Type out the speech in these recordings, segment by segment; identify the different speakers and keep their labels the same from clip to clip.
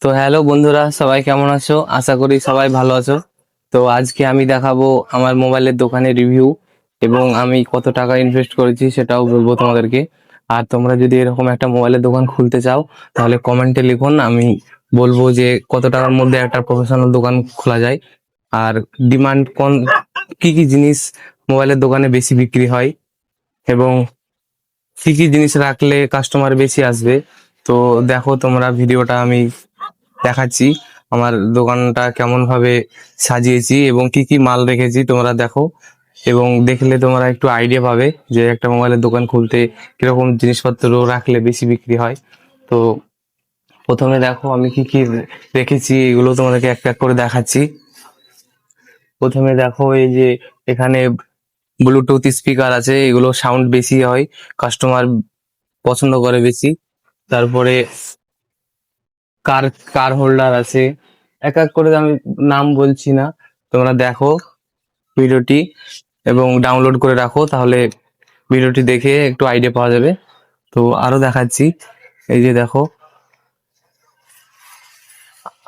Speaker 1: তো হ্যালো বন্ধুরা, সবাই কেমন আছো? আশা করি সবাই ভালো আছো। তো আজকে আমি দেখাবো আমার মোবাইলের দোকানের রিভিউ এবং আমি কত টাকা ইনভেস্ট করেছি সেটাও বলবো তোমাদেরকে। আর তোমরা যদি এরকম একটা মোবাইলের দোকান খুলতে চাও তাহলে কমেন্টে লিখুন, আমি বলবো যে কত টাকার মধ্যে একটা প্রফেশনাল দোকান খোলা যায়। আর ডিমান্ড কি কি জিনিস মোবাইলের দোকানে বেশি বিক্রি হয় এবং কি কি জিনিস রাখলে কাস্টমার বেশি আসবে। তো দেখো তোমরা ভিডিওটা আমি দেখাচ্ছি আমার দোকানটা কেমন ভাবে সাজিয়েছি এবং কি কি মাল রেখেছি তোমরা দেখো, এবং দেখলে তোমরা একটু আইডিয়া পাবে যে একটা মোবাইলের দোকান খুলতে কিরকম জিনিসপত্র রাখলে বেশি বিক্রি হয়। তো প্রথমে দেখো আমি কি কি রেখেছি, এগুলো তোমাদেরকে এক এক করে দেখাচ্ছি। প্রথমে দেখো এই যে এখানে ব্লুটুথ স্পিকার আছে, এগুলো সাউন্ড বেশি হয়, কাস্টমার পছন্দ করে বেশি। তারপরে কার কার হোল্ডার আছে, এক এক করে আমি নাম বলছি না, তোমরা দেখো ভিডিওটি এবং ডাউনলোড করে রাখো, তাহলে ভিডিওটি দেখে একটু আইডিয়া পাওয়া যাবে। তো আরো দেখাচ্ছি, এই যে দেখো।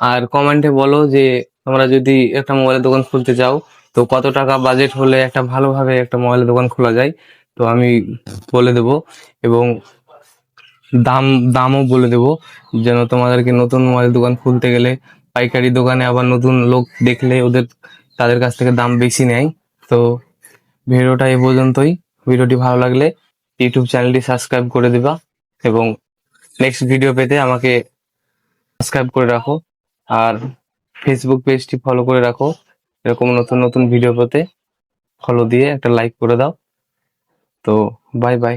Speaker 1: আর কমেন্টে বলো যে তোমরা যদি একটা মোবাইলের দোকান খুলতে চাও তো কত টাকা বাজেট হলে একটা ভালোভাবে একটা মোবাইলের দোকান খোলা যায়, তো আমি বলে দেবো। এবং দাম দামও বলে দেবো, যেন তোমাদেরকে নতুন মোবাইল দোকান খুলতে গেলে পাইকারি দোকানে আবার নতুন লোক দেখলে তাদের কাছ থেকে দাম বেশি নেয়। তো ভিডিওটা এই পর্যন্তই। ভিডিওটি ভালো লাগলে ইউটিউব চ্যানেলটি সাবস্ক্রাইব করে দিবা এবং নেক্সট ভিডিও পেতে আমাকে সাবস্ক্রাইব করে রাখো। আর ফেসবুক পেজটি ফলো করে রাখো, এরকম নতুন নতুন ভিডিও পেতে ফলো দিয়ে একটা লাইক করে দাও। তো বাই বাই।